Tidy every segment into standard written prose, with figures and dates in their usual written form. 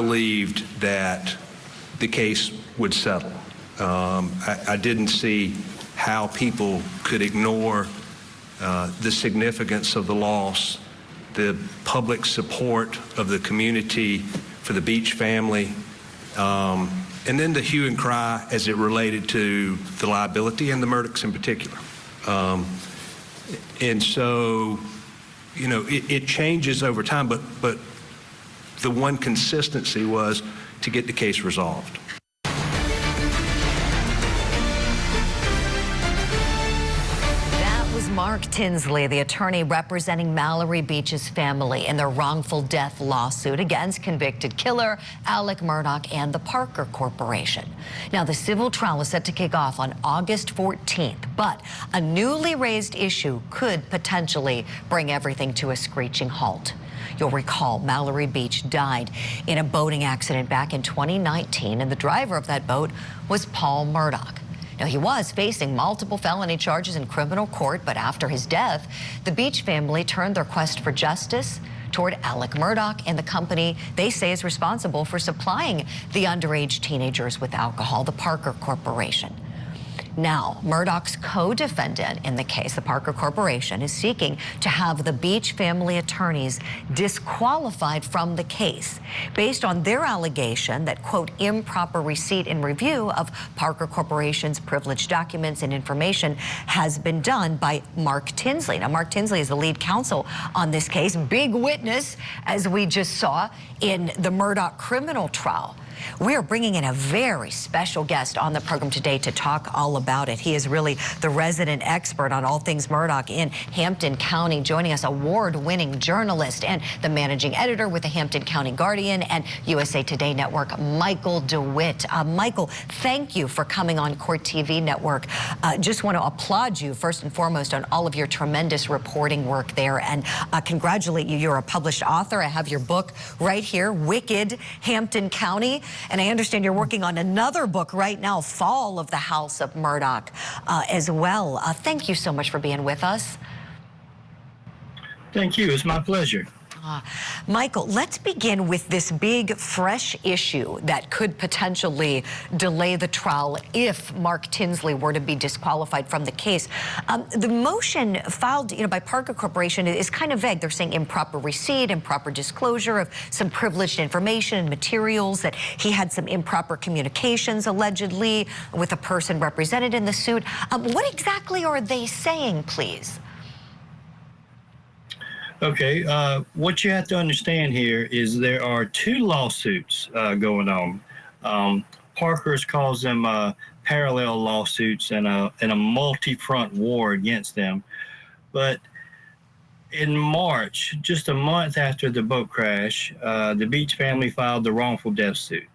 believed that the case would settle. I didn't see how people could ignore the significance of the loss, the public support of the community for the Beach family, and then the hue and cry as it related to the liability and the Murdaughs in particular. And so, you know, it changes over time, but the one consistency was to get the case resolved. Mark Tinsley, the attorney representing Mallory Beach's family in their wrongful death lawsuit against convicted killer Alex Murdaugh and the Parker Corporation. Now, the civil trial is set to kick off on August 14th, but a newly raised issue could potentially bring everything to a screeching halt. You'll recall Mallory Beach died in a boating accident back in 2019, and the driver of that boat was Paul Murdaugh. Now, he was facing multiple felony charges in criminal court, but after his death, the Beach family turned their quest for justice toward Alex Murdaugh and the company they say is responsible for supplying the underage teenagers with alcohol, the Parker Corporation. Now, Murdaugh's co-defendant in the case, the Parker Corporation, is seeking to have the Beach family attorneys disqualified from the case based on their allegation that, quote, improper receipt and review of Parker Corporation's privileged documents and information has been done by Mark Tinsley. Now, Mark Tinsley is the lead counsel on this case, big witness, as we just saw in the Murdaugh criminal trial. We are bringing in a very special guest on the program today to talk all about it. He is really the resident expert on all things Murdaugh in Hampton County, joining us, award-winning journalist and the managing editor with the Hampton County Guardian and USA Today Network, Michael DeWitt. Michael, thank you for coming on Court TV Network. Just want to applaud you first and foremost on all of your tremendous reporting work there, and congratulate you. You're a published author. I have your book right here, Wicked Hampton County. And I understand you're working on another book right now, Fall of the House of Murdaugh, as well. Thank you so much for being with us. Thank you. It's my pleasure. Michael, let's begin with this big, fresh issue that could potentially delay the trial if Mark Tinsley were to be disqualified from the case. The motion filed, by Parker Corporation is kind of vague. They're saying improper receipt, improper disclosure of some privileged information and materials, that he had some improper communications, allegedly, with a person represented in the suit. What exactly are they saying, please? Okay, what you have to understand here is there are two lawsuits going on. Parker's calls them parallel lawsuits and a multi-front war against them. But in March, just a month after the boat crash, the Beach family filed the wrongful death suit.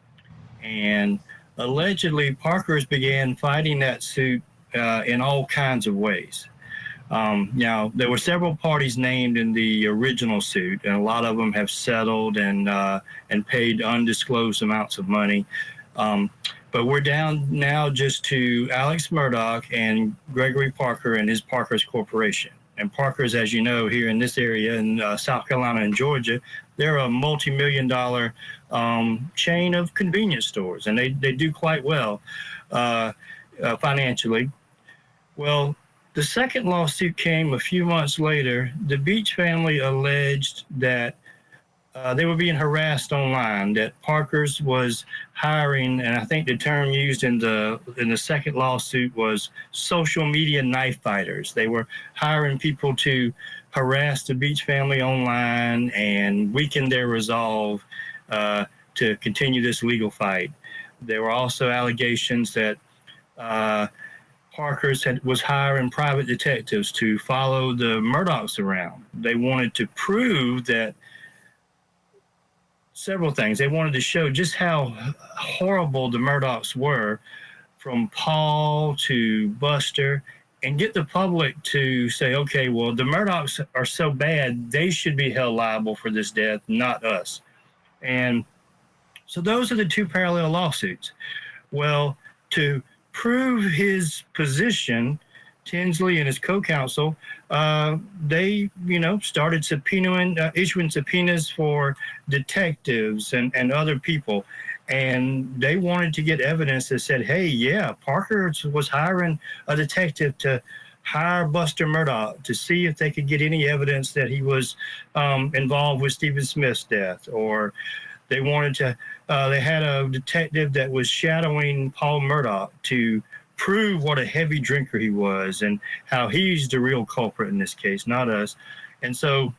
And allegedly, Parker's began fighting that suit in all kinds of ways. Now, there were several parties named in the original suit, and a lot of them have settled and paid undisclosed amounts of money. But we're down now just to Alex Murdaugh and Gregory Parker and his Parker's Corporation. And Parker's, as you know, here in this area in South Carolina and Georgia, they're a multi-million-dollar chain of convenience stores, and they do quite well financially. Well, the second lawsuit came a few months later. The Beach family alleged that they were being harassed online, that Parker's was hiring, and I think the term used in the second lawsuit was social media knife fighters. They were hiring people to harass the Beach family online and weaken their resolve to continue this legal fight. There were also allegations that Parker's was hiring private detectives to follow the Murdaughs around. They wanted to prove that several things. They wanted to show just how horrible the Murdaughs were, from Paul to Buster, and get the public to say, okay, well, the Murdaughs are so bad, they should be held liable for this death, not us. And so those are the two parallel lawsuits. Well, to prove his position, Tinsley and his co-counsel, they, started issuing subpoenas for detectives and other people. And they wanted to get evidence that said, hey, yeah, Parker was hiring a detective to hire Buster Murdaugh to see if they could get any evidence that he was involved with Stephen Smith's death. Or they wanted to, they had a detective that was shadowing Paul Murdaugh to prove what a heavy drinker he was and how he's the real culprit in this case, not us. And so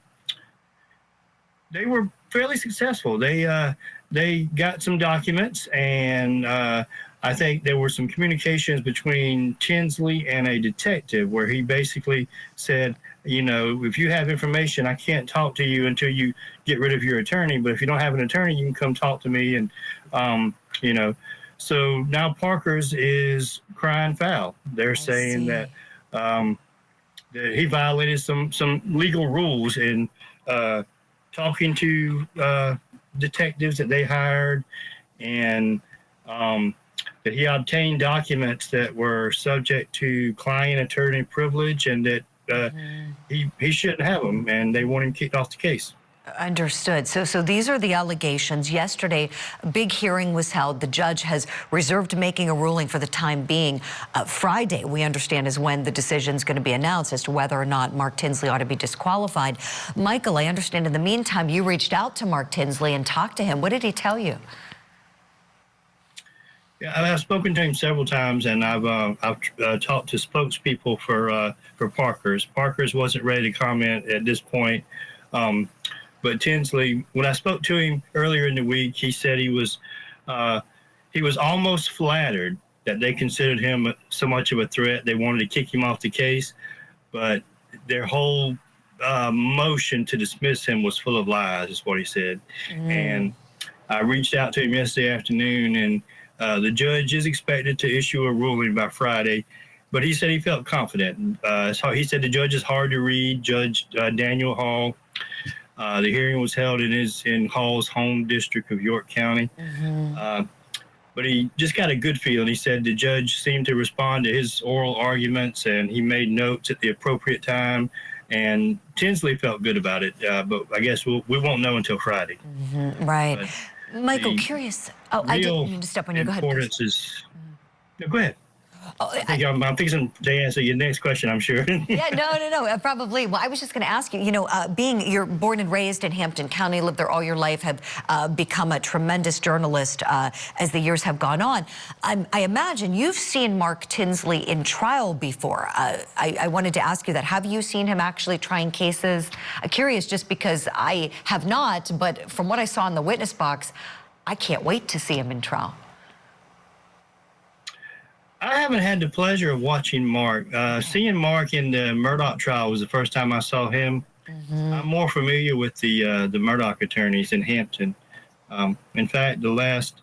they were fairly successful. They got some documents, and I think there were some communications between Tinsley and a detective where he basically said, if you have information, I can't talk to you until you get rid of your attorney. But if you don't have an attorney, you can come talk to me. And, so now Parker's is crying foul. They're saying that that he violated some legal rules in talking to detectives that they hired, and that he obtained documents that were subject to client attorney privilege, and that he shouldn't have them, and they want him kicked off the case. Understood. So these are the allegations. Yesterday, a big hearing was held. The judge has reserved making a ruling for the time being. Friday, we understand, is when the decision is going to be announced as to whether or not Mark Tinsley ought to be disqualified. Michael, I understand in the meantime, you reached out to Mark Tinsley and talked to him. What did he tell you? Yeah, I've spoken to him several times, and I've talked to spokespeople for Parker's. Parker's wasn't ready to comment at this point. But Tinsley, when I spoke to him earlier in the week, he said he was almost flattered that they considered him so much of a threat. They wanted to kick him off the case, but their whole motion to dismiss him was full of lies, is what he said. And I reached out to him yesterday afternoon, and the judge is expected to issue a ruling by Friday. But he said he felt confident. So he said the judge is hard to read, Judge Daniel Hall. The hearing was held in Hall's home district of York County. But he just got a good feeling. He said the judge seemed to respond to his oral arguments, and he made notes at the appropriate time. And Tinsley felt good about it. But I guess we won't know until Friday. Right. But Michael, curious. Oh, I didn't mean to step on you. Go ahead. Importance is. No, go ahead. Oh, I'm fixing to answer your next question, I'm sure. Yeah, no, probably. Well, I was just going to ask you, you're born and raised in Hampton County, lived there all your life, have become a tremendous journalist as the years have gone on. I imagine you've seen Mark Tinsley in trial before. I wanted to ask you that. Have you seen him actually trying cases? I'm curious just because I have not, but from what I saw in the witness box, I can't wait to see him in trial. I haven't had the pleasure of watching Mark. Seeing Mark in the Murdaugh trial was the first time I saw him. I'm more familiar with the Murdaugh attorneys in Hampton. In fact, the last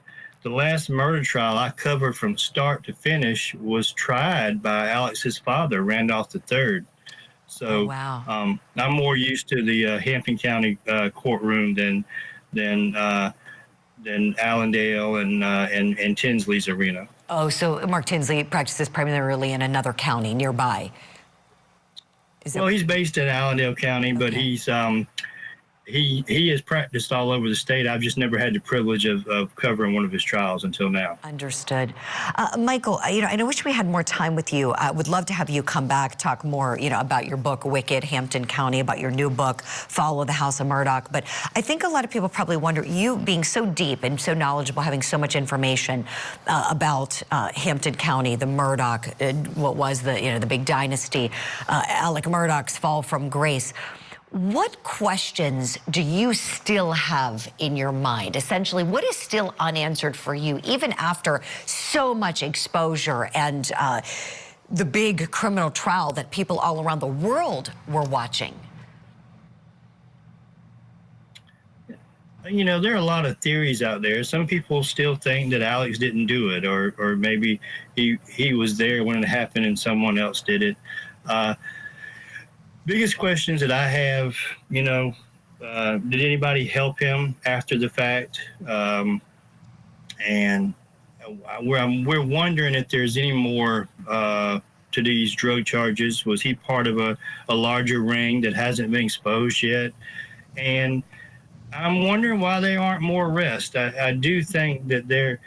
murder trial I covered from start to finish was tried by Alex's father, Randolph III. So I'm more used to the Hampton County courtroom than Allendale and Tinsley's arena. Oh, so Mark Tinsley practices primarily in another county nearby. Well, he's based in Allendale County, but he's he has practiced all over the state. I've just never had the privilege of covering one of his trials until now. Understood. Michael, I wish we had more time with you. I would love to have you come back, talk more, about your book, Wicked, Hampton County, about your new book, Follow the House of Murdaugh. But I think a lot of people probably wonder, you being so deep and so knowledgeable, having so much information about Hampton County, the Murdaugh, what was the big dynasty, Alex Murdaugh's fall from grace. What questions do you still have in your mind? Essentially, what is still unanswered for you, even after so much exposure and the big criminal trial that people all around the world were watching? There are a lot of theories out there. Some people still think that Alex didn't do it, or maybe he was there when it happened and someone else did it. Biggest questions that I have, did anybody help him after the fact? And we're wondering if there's any more to these drug charges? Was he part of a larger ring that hasn't been exposed yet? And I'm wondering why there aren't more arrests. I do think that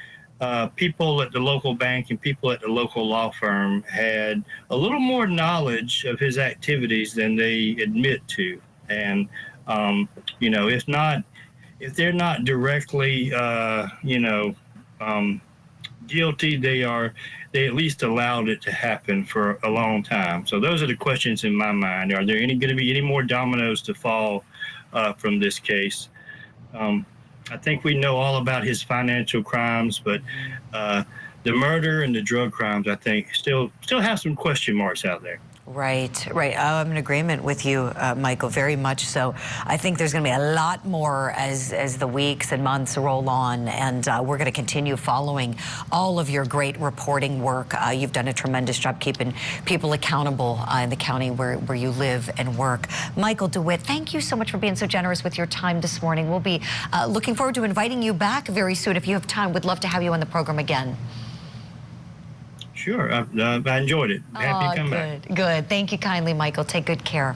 people at the local bank and people at the local law firm had a little more knowledge of his activities than they admit to. And, you know, if they're not directly, guilty, they at least allowed it to happen for a long time. So those are the questions in my mind. Are there going to be any more dominoes to fall from this case? I think we know all about his financial crimes, but the murder and the drug crimes, I think, still have some question marks out there. Right, right. I'm in agreement with you, Michael, very much so. I think there's going to be a lot more as the weeks and months roll on, and we're going to continue following all of your great reporting work. You've done a tremendous job keeping people accountable in the county where you live and work. Michael DeWitt, thank you so much for being so generous with your time this morning. We'll be looking forward to inviting you back very soon. If you have time, we'd love to have you on the program again. Sure, I enjoyed it. Happy to come back. Good. Thank you kindly, Michael. Take good care.